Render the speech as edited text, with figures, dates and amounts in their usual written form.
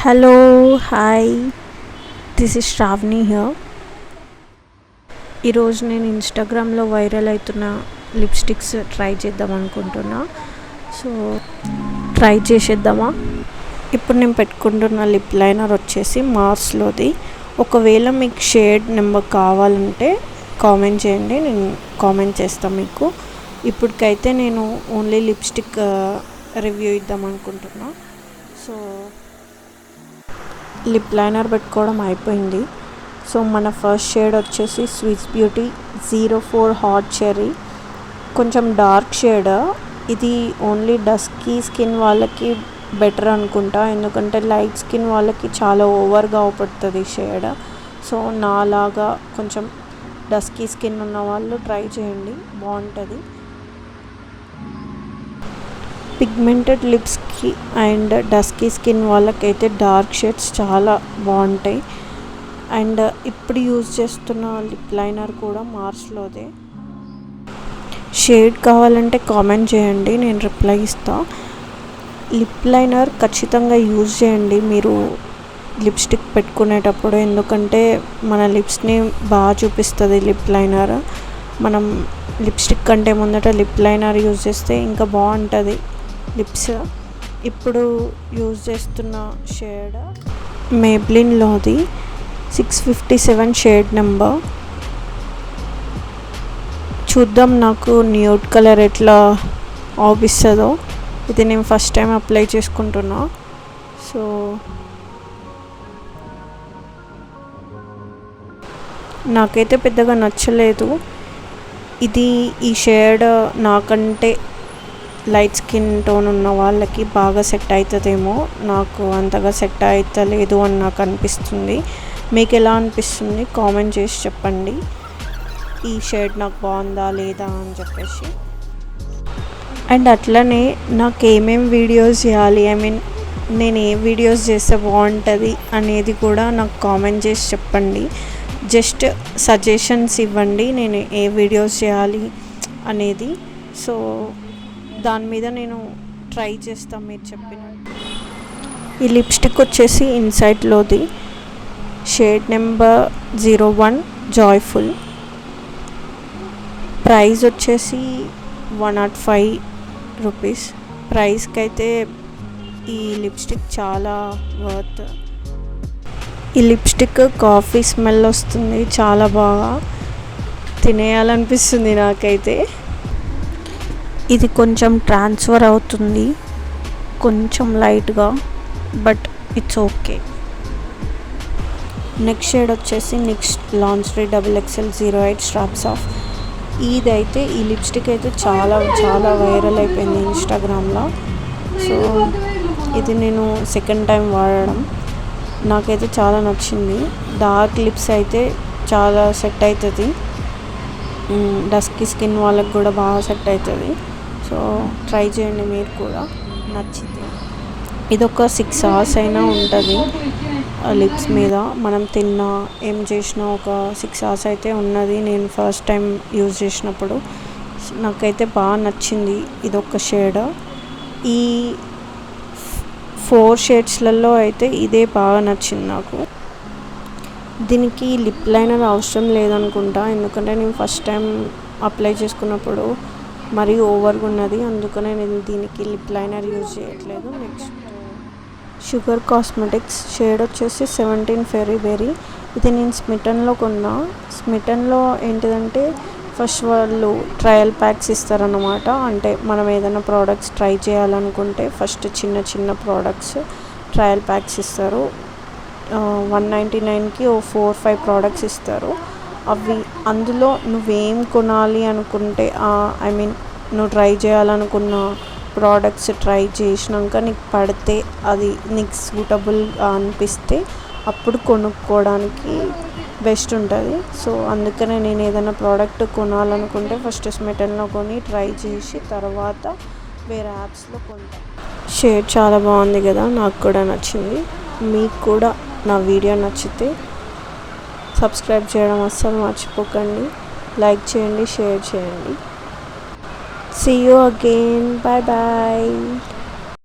Hello hi, this is Sravani here. ఈరోజు నేను ఇన్స్టాగ్రామ్లో వైరల్ అవుతున్న లిప్స్టిక్స్ ట్రై చేద్దాం అనుకుంటున్నా. సో ట్రై చేసేద్దామా? ఇప్పుడు నేను పెట్టుకుంటున్న లిప్ లైనర్ వచ్చేసి మార్స్లోది. ఒకవేళ మీకు షేడ్ నెంబర్ కావాలంటే కామెంట్ చేయండి, నేను కామెంట్ చేస్తాను మీకు. ఇప్పటికైతే నేను ఓన్లీ లిప్స్టిక్ రివ్యూ ఇద్దాం అనుకుంటున్నా. సో లిప్ లైనర్ పెట్టుకోవడం అయిపోయింది. సో మన ఫస్ట్ షేడ్ వచ్చేసి స్విస్ బ్యూటీ 04 హాట్ చెర్రీ. కొంచెం డార్క్ షేడ్ ఇది. ఓన్లీ డస్కీ స్కిన్ వాళ్ళకి బెటర్ అనుకుంటా, ఎందుకంటే లైట్ స్కిన్ వాళ్ళకి చాలా ఓవర్గా అవుపడుతుంది షేడ్. సో నాలాగా కొంచెం డస్కీ స్కిన్ ఉన్న వాళ్ళు ట్రై చేయండి, బాగుంటుంది. పిగ్మెంటెడ్ లిప్స్కి అండ్ డస్కీ స్కిన్ వాళ్ళకైతే డార్క్ షేడ్స్ చాలా బాగుంటాయి. అండ్ ఇప్పుడు యూజ్ చేస్తున్న లిప్ లైనర్ కూడా మార్స్లోదే. షేడ్ కావాలంటే కామెంట్ చేయండి, నేను రిప్లై ఇస్తాను. లిప్ లైనర్ ఖచ్చితంగా యూజ్ చేయండి మీరు లిప్స్టిక్ పెట్టుకునేటప్పుడు, ఎందుకంటే మన లిప్స్ని బాగా చూపిస్తుంది లిప్ లైనర్. మనం లిప్స్టిక్ కంటే ముందట లిప్ లైనర్ యూజ్ చేస్తే ఇంకా బాగుంటుంది లిప్స్. ఇప్పుడు యూజ్ చేస్తున్న షేడ్ మేబ్లిన్లోది 657 షేడ్ నెంబర్. చూద్దాం నాకు న్యూడ్ కలర్ ఎట్లా ఆపిస్తుందో. ఇది నేను ఫస్ట్ టైం అప్లై చేసుకుంటున్నా. సో నాకైతే పెద్దగా నచ్చలేదు ఇది. ఈ షేడ్ నాకంటే లైట్ స్కిన్ టోన్ ఉన్న వాళ్ళకి బాగా సెట్ అవుతుందేమో, నాకు అంతగా సెట్ అవుతలేదు అని నాకు అనిపిస్తుంది. మీకు ఎలా అనిపిస్తుంది కామెంట్ చేసి చెప్పండి, ఈ షేడ్ నాకు బాగుందా లేదా అని చెప్పేసి. అండ్ అట్లనే నాకు ఏమేమి వీడియోస్ చేయాలి, నేను ఏ వీడియోస్ చేస్తే బాగుంటుంది అనేది కూడా నాకు కామెంట్ చేసి చెప్పండి. జస్ట్ సజెషన్స్ ఇవ్వండి, నేను ఏ వీడియోస్ చేయాలి అనేది. సో దాని మీద నేను ట్రై చేస్తాను మీరు చెప్పినట్టు. ఈ లిప్స్టిక్ వచ్చేసి ఇన్సైట్లోది షేడ్ నెంబర్ 01 జాయ్ఫుల్. ప్రైస్ వచ్చేసి 105 రూపీస్. ప్రైస్కి అయితే ఈ లిప్స్టిక్ చాలా వర్త్. ఈ లిప్స్టిక్ కాఫీ స్మెల్ వస్తుంది, చాలా బాగా తినేయాలనిపిస్తుంది నాకైతే. ఇది కొంచెం ట్రాన్స్ఫర్ అవుతుంది, కొంచెం లైట్గా, but it's okay. Next shade వచ్చేసి నెక్స్ట్ లాంచ్రీ XXL 08 స్ట్రాప్స్ ఆఫ్. ఇదైతే ఈ లిప్స్టిక్ అయితే చాలా చాలా వైరల్ అయిపోయింది ఇన్స్టాగ్రామ్లో. సో ఇది నేను సెకండ్ టైం వాడడం, నాకైతే చాలా నచ్చింది. డార్క్ లిప్స్ అయితే చాలా సెట్ అవుతుంది, డస్కీ స్కిన్ వాళ్ళకి కూడా బాగా సెట్ అవుతుంది. సో ట్రై చేయండి మీరు కూడా, నచ్చితే. ఇది ఒక 6 hours అయినా ఉంటుంది లిప్స్ మీద. మనం తిన్నా ఏం చేసినా ఒక 6 hours అయితే ఉన్నది. నేను ఫస్ట్ టైం యూజ్ చేసినప్పుడు నాకైతే బాగా నచ్చింది ఇదొక షేడ్. ఈ 4 షేడ్స్లలో అయితే ఇదే బాగా నచ్చింది నాకు. దీనికి లిప్ లైనర్ అవసరం లేదనుకుంటా, ఎందుకంటే నేను ఫస్ట్ టైం అప్లై చేసుకున్నప్పుడు మరీ ఓవర్గా ఉన్నది, అందుకనే నేను దీనికి లిప్ లైనర్ యూజ్ చేయట్లేదు. నెక్స్ట్ షుగర్ కాస్మెటిక్స్ షేడ్ వచ్చేసి 17 ఫెరీ బెరీ. ఇది నేను స్మిటన్లో కొన్నా. స్మిటన్లో ఏంటిదంటే ఫస్ట్ వాళ్ళు ట్రయల్ ప్యాక్స్ ఇస్తారన్నమాట. అంటే మనం ఏదైనా ప్రోడక్ట్స్ ట్రై చేయాలనుకుంటే ఫస్ట్ చిన్న చిన్న ప్రోడక్ట్స్ ట్రయల్ ప్యాక్స్ ఇస్తారు. 199కి 4-5 ప్రోడక్ట్స్ ఇస్తారు. అవి అందులో నువ్వేం కొనాలి అనుకుంటే, నువ్వు ట్రై చేయాలనుకున్న ప్రోడక్ట్స్ ట్రై చేసినాక నీకు పడితే, అది నీకు సూటబుల్గా అనిపిస్తే అప్పుడు కొనుక్కోవడానికి బెస్ట్ ఉంటుంది. సో అందుకనే నేను ఏదైనా ప్రోడక్ట్ కొనాలనుకుంటే ఫస్ట్ స్మిటన్లో కొని ట్రై చేసి తర్వాత వేరే యాప్స్లో కొంటాను. షేడ్ చాలా బాగుంది కదా, నాకు కూడా నచ్చింది. మీకు కూడా నా వీడియో నచ్చితే సబ్స్క్రైబ్ చేయడం అస్సలు మర్చిపోకండి, లైక్ చేయండి, షేర్ చేయండి. See you again. Bye bye.